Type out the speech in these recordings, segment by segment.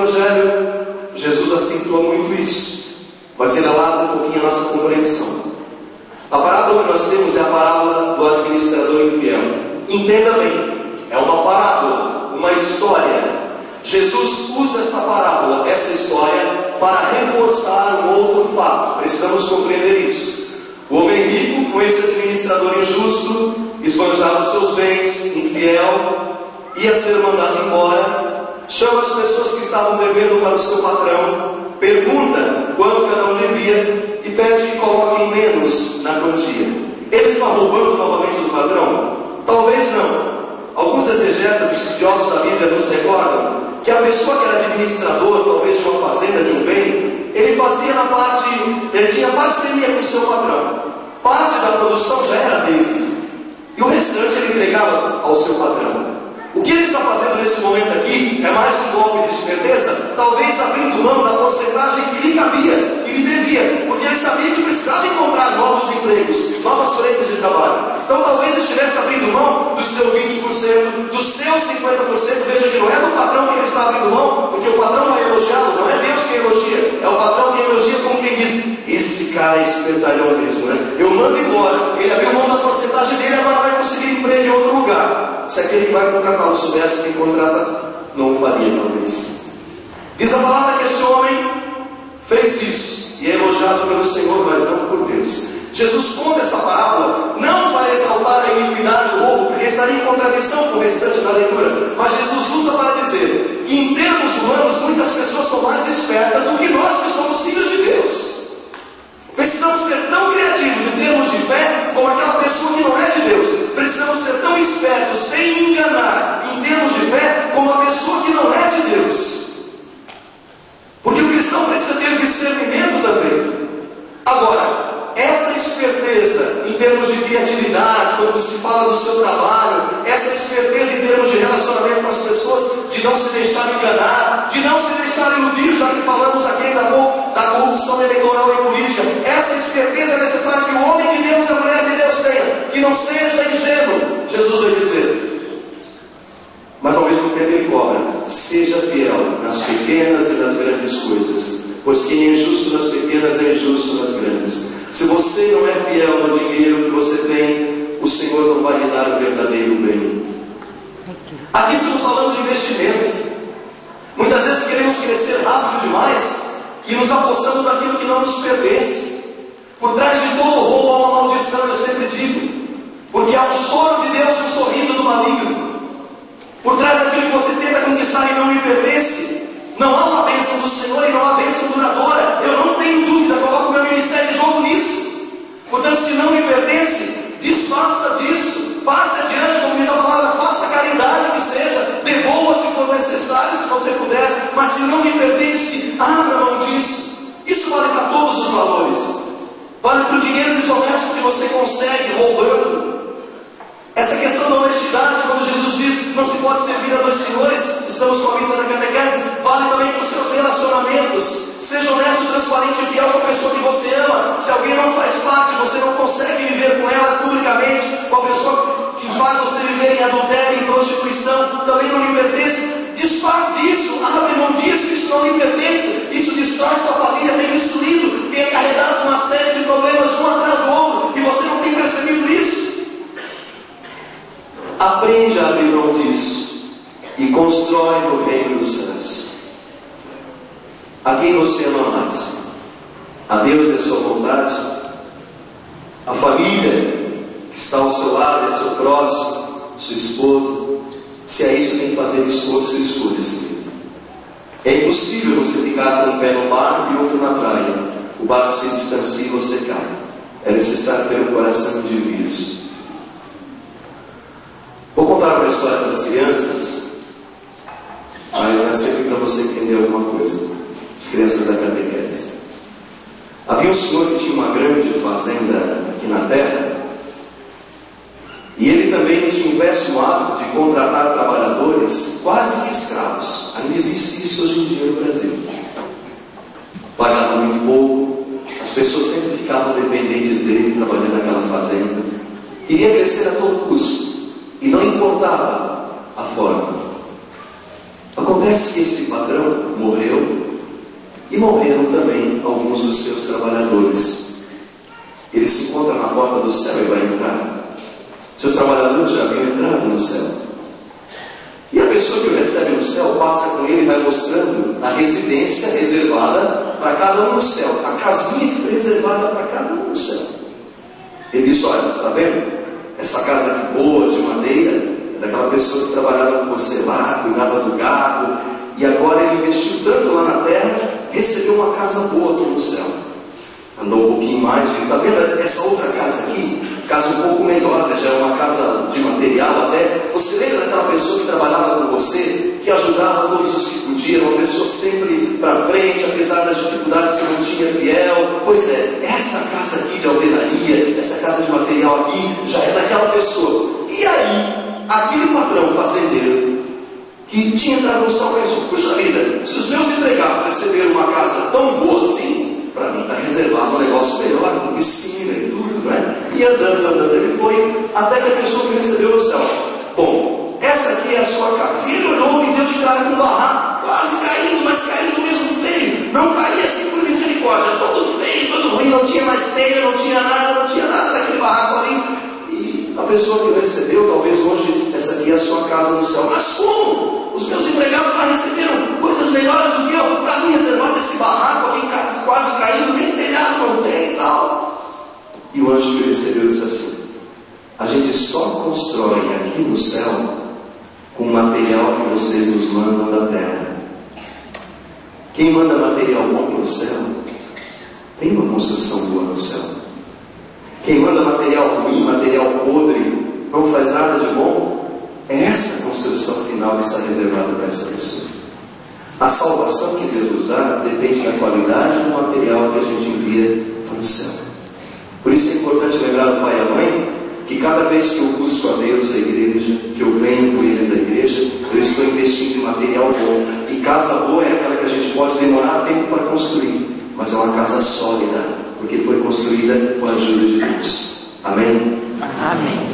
Evangelho, Jesus acentua muito isso, mas ele alarga um pouquinho a nossa compreensão. A parábola que nós temos é a parábola do administrador infiel. Entenda bem, é uma parábola, uma história. Jesus usa essa parábola, essa história, para reforçar um outro fato. Precisamos compreender isso. O homem rico, com esse administrador injusto, esbanjava os seus bens, infiel, ia ser mandado embora, chama as pessoas que estavam devendo para o seu patrão, pergunta quanto cada um devia e pede que coloquem menos na quantia. Ele está roubando novamente do patrão? Talvez não. Alguns exegetas estudiosos da Bíblia nos recordam que a pessoa que era administrador, talvez de uma fazenda, de um bem, ele tinha parceria com o seu patrão. Parte da produção já era dele, e o restante ele entregava ao seu patrão. O que ele está fazendo nesse momento aqui é mais um golpe de esperteza, talvez abrindo mão da porcentagem que lhe cabia, que lhe devia, porque ele sabia que precisava encontrar novos empregos, novas frentes de trabalho. Então talvez estivesse abrindo mão do seu 20%, dos seus 50%. Veja que não é do patrão que ele está abrindo mão, porque o patrão não é elogiado, não é Deus quem elogia, é o patrão que elogia, como quem diz: esse cara é espertalhão mesmo, né? Eu mando embora, ele abriu mão da porcentagem dele, agora vai conseguir emprego em outro lugar. Se aquele que vai contratar não soubesse quem contrata, não o faria, talvez. Diz a palavra que esse homem fez isso e é elogiado pelo Senhor, mas não por Deus. Jesus conta essa parábola não para exaltar a iniquidade do roubo, porque estaria em contradição com o restante da leitura, mas Jesus usa para dizer que em termos humanos muitas pessoas são mais espertas do que nós que somos filhos de Deus. Precisamos ser tão criativos em termos de fé como aquela pessoa que não é de Deus. Precisamos ser tão espertos, sem enganar, em termos de fé, como a pessoa que não é de Deus. Porque o cristão precisa ter discernimento também. Agora, essa esperteza em termos de criatividade, quando se fala do seu trabalho, essa esperteza em termos de relacionamento com as pessoas, de não se deixar enganar, de não se deixar iludir, já que falamos aqui da corrupção eleitoral e política. Essa esperteza é necessária que o homem de Deus e a mulher de Deus tenha, que não seja ingênuo, Jesus vai dizer. Mas ao mesmo tempo ele cobra: seja fiel nas pequenas e nas grandes coisas, pois quem é justo nas pequenas é injusto nas grandes. Se você não é fiel no dinheiro que você tem, o Senhor não vai lhe dar o verdadeiro bem. Aqui estamos falando de investimento. Muitas vezes queremos crescer rápido demais e nos apostamos daquilo que não nos pertence. Por trás de todo roubo há uma maldição, eu sempre digo, porque há um choro de Deus e um sorriso do maligno. Por trás daquilo que você tenta conquistar e não lhe pertence, não há uma bênção do Senhor e não há bênção duradoura. Eu não tenho dúvida, coloco o meu ministério em jogo nisso. Portanto, se não me pertence, desfaça disso, passe adiante, como diz a palavra, faça caridade que seja, devolva se for necessário, se você puder, mas se não me pertence, abra mão disso. Isso vale para todos os valores, vale para o dinheiro desonesto que você consegue roubando. Essa questão da honestidade, quando Jesus diz não se pode servir a dois senhores, estamos com a missa da catequese, vale também para os seus relacionamentos. Seja honesto, transparente e fiel com a pessoa que você ama. Se alguém não faz parte, você não consegue viver com ela publicamente, com a pessoa que faz você viver em adultério, em prostituição, também não lhe pertence, desfaz disso, abre mão disso, isso não lhe pertence, isso destrói sua família, tem destruído, tem carregado uma série de problemas um atrás do outro, e você não tem percebido isso. Aprende a abrir mão disso e constrói o reino dos céus. A quem você ama mais? A Deus e a sua vontade? A família que está ao seu lado, é seu próximo, sua esposa? Se é isso, tem que fazer esforço e escolhas. É impossível você ficar com um pé no barco e outro na praia. O barco se distancia e você cai. É necessário ter um coração de juízo. Vou contar uma história para as crianças, mas vai servir para você entender alguma coisa. As crianças da catequese. Havia um senhor que tinha uma grande fazenda aqui na terra, e ele também tinha um péssimo hábito de contratar trabalhadores quase que escravos. Ainda existe isso hoje em dia no Brasil. Pagava muito pouco, as pessoas sempre ficavam dependentes dele trabalhando naquela fazenda. Queria crescer a todo custo, e não importava a forma. Acontece que esse patrão morreu e morreram também alguns dos seus trabalhadores. Ele se encontra na porta do céu e vai entrar. Seus trabalhadores já haviam entrado no céu. E a pessoa que o recebe no céu passa com ele e vai mostrando a residência reservada para cada um no céu, a casinha que foi reservada para cada um no céu. Ele diz: olha, você está vendo? Essa casa aqui boa, de madeira, é daquela pessoa que trabalhava com você lá, cuidava do gado, e agora ele investiu tanto lá na terra, recebeu uma casa boa aqui no céu. Andou um pouquinho mais, viu? Está vendo essa outra casa aqui? Casa um pouco melhor, né? Já é uma casa de material até. Você lembra daquela pessoa que trabalhava com você, que ajudava todos os que podiam, uma pessoa sempre para frente, apesar das dificuldades, se mantinha fiel? Pois é, essa casa aqui de alvenaria, essa casa de material aqui, já é daquela pessoa. E aí, aquele patrão fazendeiro, que tinha entrado no céu, pensou: puxa vida, se os meus empregados receberam uma casa tão boa assim, para mim está reservado um negócio melhor, com piscina e tudo, né? E andando, ele foi até que a pessoa que recebeu no céu: bom, essa aqui é a sua casa. E ele olhou e deu de cara com um barraco, quase caindo, mas caindo mesmo feio. Não caía assim por misericórdia, todo feio, todo ruim, não tinha mais telha, não tinha nada daquele barraco ali. E a pessoa que o recebeu, talvez hoje, essa aqui é a sua casa no céu. Mas como? Os meus empregados já receberam coisas melhores do que eu. Para mim reservado esse barraco aqui, quase caindo, nem telhado não tem e tal. E o anjo que recebeu disse assim: a gente só constrói aqui no céu com o material que vocês nos mandam da terra. Quem manda material bom para o céu tem uma construção boa no céu. Quem manda material ruim, material podre, não faz nada de bom, é essa construção final que está reservada para essa pessoa. A salvação que Deus nos dá depende da qualidade do material que a gente envia para o céu. Por isso é importante lembrar do pai e a mãe que cada vez que eu busco a Deus, a igreja, que eu venho com eles à igreja, eu estou investindo em material bom. E casa boa é aquela que a gente pode demorar tempo para construir, mas é uma casa sólida, porque foi construída com a ajuda de Deus. Amém? Amém.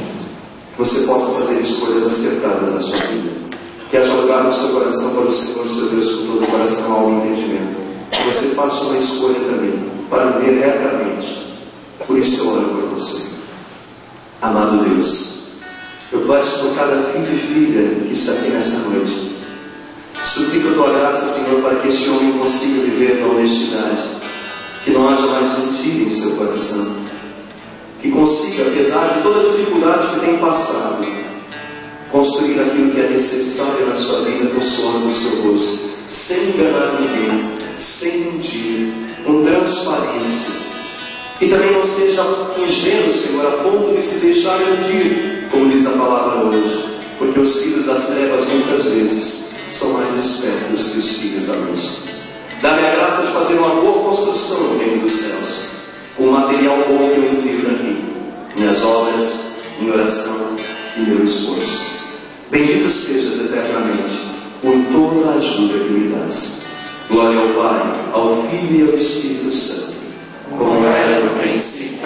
Que você possa fazer escolhas acertadas na sua vida. Que haja lugar no seu coração para o Senhor, seu Deus, com todo o coração, alma e entendimento. Que você faça uma escolha também para viver retamente. Por isso eu oro por você. Amado Deus, eu peço por cada filho e filha que está aqui nesta noite. Suplico a tua graça, Senhor, para que este homem consiga viver na honestidade. Que não haja mais mentira em seu coração. Que consiga, apesar de toda a dificuldade que tem passado, construir aquilo que é necessário na sua vida com o suor do seu rosto, sem enganar ninguém, sem mentir, com transparência. Que também não seja ingênuo, Senhor, a ponto de se deixar iludir, como diz a palavra hoje, porque os filhos das trevas muitas vezes são mais espertos que os filhos da luz. Dá-me a graça de fazer uma boa construção no reino dos céus, com o material bom que eu envio daqui, minhas obras, minha oração e meu esforço. Bendito sejas eternamente por toda a ajuda que me dás. Glória ao Pai, ao Filho e ao Espírito Santo, como era no princípio,